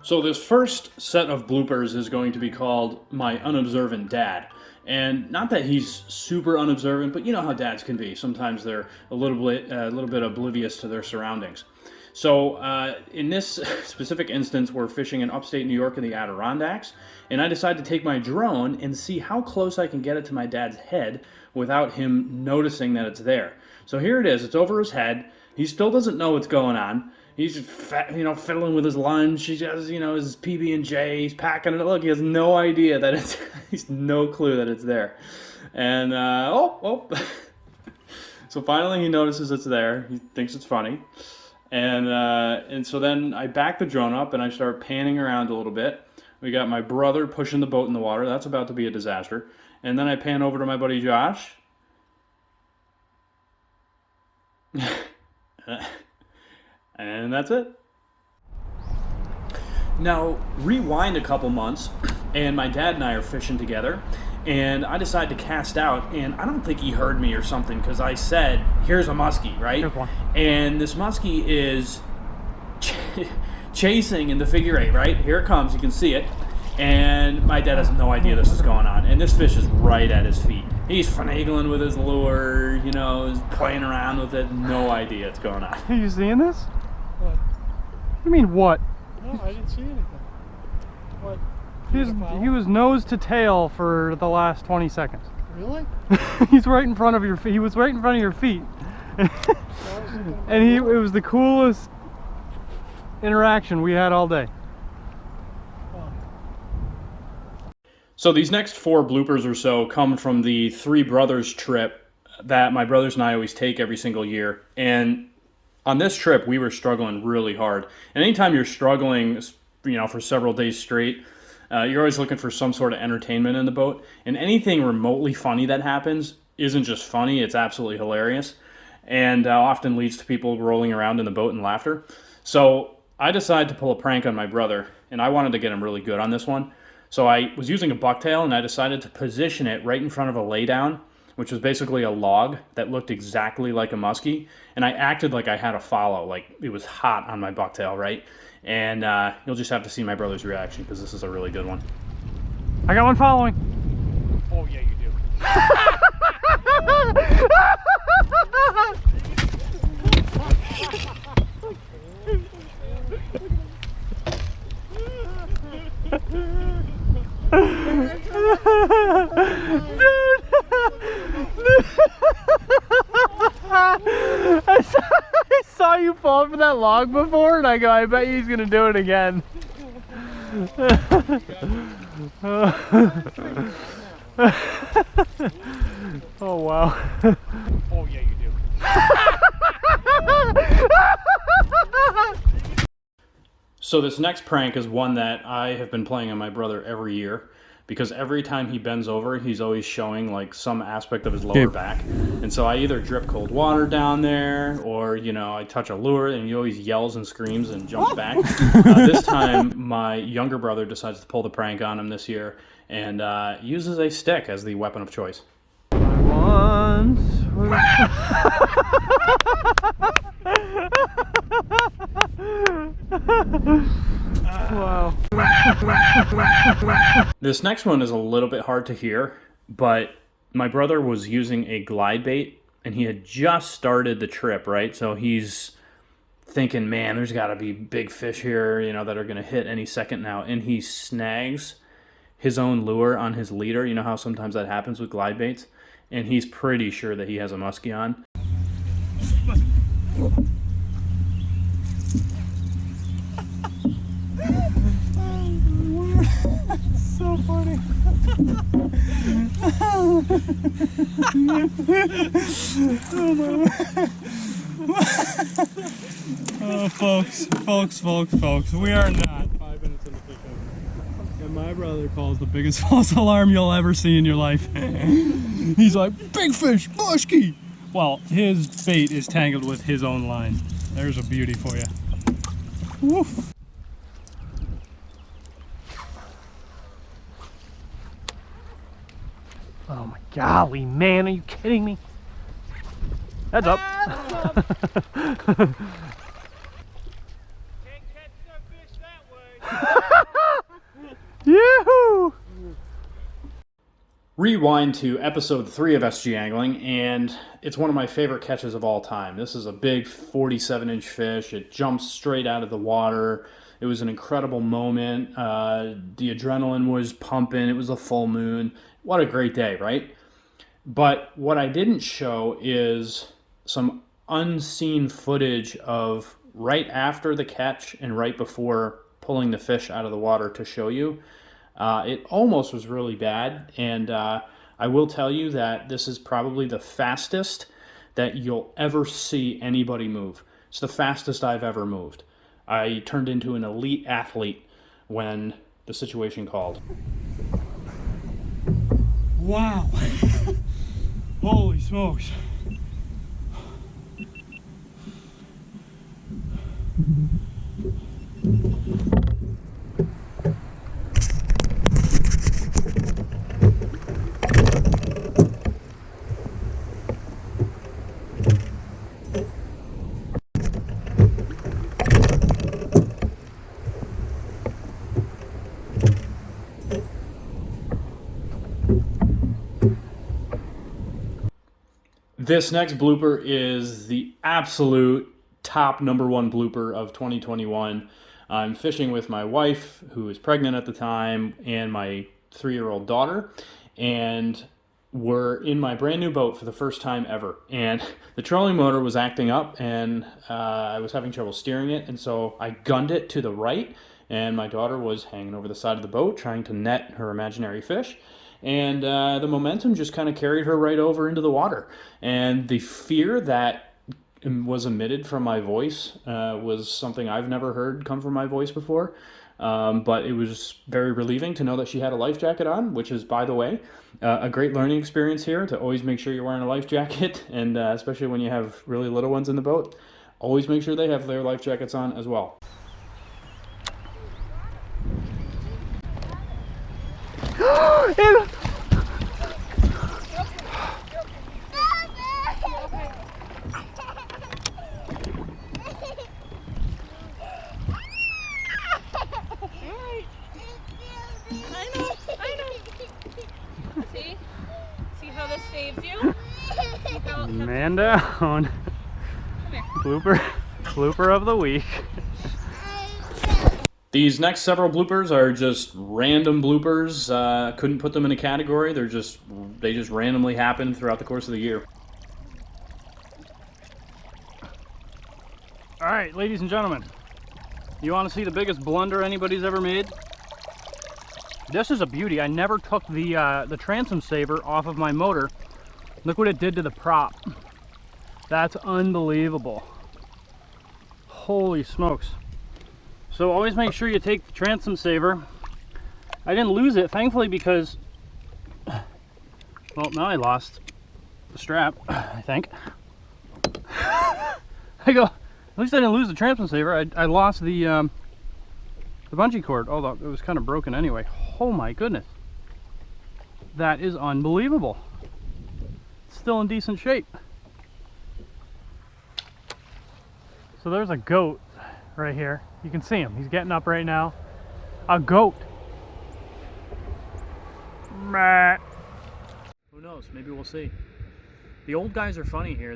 So this first set of bloopers is going to be called My Unobservant Dad. And not that he's super unobservant, but you know how dads can be. Sometimes they're a little bit oblivious to their surroundings. So in this specific instance, we're fishing in upstate New York in the Adirondacks, and I decided to take my drone and see how close I can get it to my dad's head without him noticing that it's there. So here it is. It's over his head. He still doesn't know what's going on. He's just fiddling with his lunch. He has, his PB&J. He's packing it. Look, he has no idea that it's. He's no clue that it's there. And so finally he notices it's there. He thinks it's funny, and so then I back the drone up and I start panning around a little bit. We got my brother pushing the boat in the water. That's about to be a disaster. And then I pan over to my buddy Josh. And that's it. Now, rewind a couple months, and my dad and I are fishing together, and I decide to cast out, and I don't think he heard me or something, because I said, here's a muskie, right? Here's one. And this muskie is chasing in the figure eight, right? Here it comes, you can see it. And my dad has no idea this is going on, and this fish is right at his feet. He's finagling with his lure, he's playing around with it, no idea what's going on. Are you seeing this? What? What do you mean, what? No, I didn't see anything. What? He was nose to tail for the last 20 seconds. Really? He's right in front of your feet. He was right in front of your feet. And it was the coolest interaction we had all day. So these next 4 bloopers or so come from the Three Brothers trip that my brothers and I always take every single year. And on this trip, we were struggling really hard. And anytime you're struggling, for several days straight, you're always looking for some sort of entertainment in the boat. And anything remotely funny that happens isn't just funny, it's absolutely hilarious. And often leads to people rolling around in the boat in laughter. So I decided to pull a prank on my brother, and I wanted to get him really good on this one. So I was using a bucktail, and I decided to position it right in front of a laydown, which was basically a log that looked exactly like a muskie. And I acted like I had a follow, like it was hot on my bucktail, right? And you'll just have to see my brother's reaction, because this is a really good one. I got one following. Oh, yeah, you do. I saw you fall for that log before, and I go, I bet he's gonna do it again. Oh wow. Oh, yeah, you do. So this next prank is one that I have been playing on my brother every year, because every time he bends over, he's always showing like some aspect of his lower back. And so I either drip cold water down there, or I touch a lure, and he always yells and screams and jumps back. This time my younger brother decides to pull the prank on him this year, and uses a stick as the weapon of choice. Wow. This next one is a little bit hard to hear, but my brother was using a glide bait, and he had just started the trip, right? So he's thinking, man, there's got to be big fish here, that are going to hit any second now. And he snags his own lure on his leader. You know how sometimes that happens with glide baits? And he's pretty sure that he has a muskie on. So funny. Oh, folks, we are not 5 minutes into fishing, and my brother calls the biggest false alarm you'll ever see in your life. He's like, big fish, muskie! Well, his bait is tangled with his own line. There's a beauty for you. Woof. Oh my golly, man, are you kidding me? Heads up. Can't catch no fish that way. Rewind to episode 3 of SG Angling, and it's one of my favorite catches of all time. This is a big 47-inch fish. It jumps straight out of the water. It was an incredible moment. The adrenaline was pumping. It was a full moon. What a great day, right? But what I didn't show is some unseen footage of right after the catch and right before pulling the fish out of the water to show you. It almost was really bad, and I will tell you that this is probably the fastest that you'll ever see anybody move. It's the fastest I've ever moved. I turned into an elite athlete when the situation called. Wow. Holy smokes. This next blooper is the absolute top #1 blooper of 2021. I'm fishing with my wife, who was pregnant at the time, and my 3-year-old daughter, and we're in my brand new boat for the first time ever. And the trolling motor was acting up, and I was having trouble steering it, and so I gunned it to the right, and my daughter was hanging over the side of the boat trying to net her imaginary fish. And the momentum just kind of carried her right over into the water. And the fear that was emitted from my voice was something I've never heard come from my voice before. But it was very relieving to know that she had a life jacket on, which is, by the way, a great learning experience here, to always make sure you're wearing a life jacket. And especially when you have really little ones in the boat, always make sure they have their life jackets on as well. See how this saves you? Man down. Blooper of the week. These next several bloopers are just random bloopers. Couldn't put them in a category. They just randomly happen throughout the course of the year. All right, ladies and gentlemen, you want to see the biggest blunder anybody's ever made? This is a beauty. I never took the transom saver off of my motor. Look what it did to the prop. That's unbelievable. Holy smokes. So always make sure you take the transom saver. I didn't lose it, thankfully, because, well, now I lost the strap, I think. I go, at least I didn't lose the transom saver. I lost the bungee cord, although it was kind of broken anyway. Oh my goodness. That is unbelievable. It's still in decent shape. So there's a goat right here. You can see him. He's getting up right now. A goat. Who knows? Maybe we'll see. The old guys are funny here.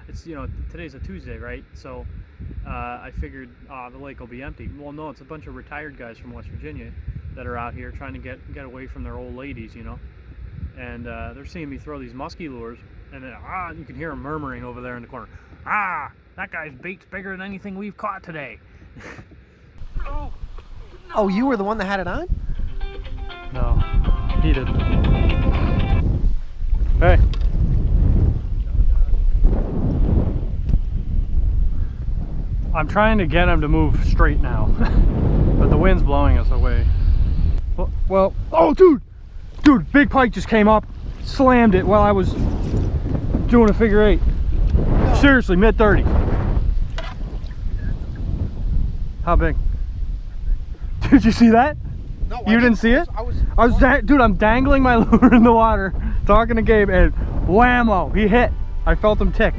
It's, you know, today's a Tuesday, right? So I figured the lake will be empty. Well, no, it's a bunch of retired guys from West Virginia that are out here trying to get away from their old ladies, you know. And they're seeing me throw these musky lures, and then you can hear them murmuring over there in the corner. That guy's bait's bigger than anything we've caught today. Oh, you were the one that had it on? No, he didn't. Hey. I'm trying to get him to move straight now, but the wind's blowing us away. Well, oh dude, big pike just came up, slammed it while I was doing a figure eight. Seriously, mid-30s. How big? Did you see that? No, you didn't see it? Dude, I'm dangling my lure in the water, talking to Gabe, and whammo, he hit. I felt him tick.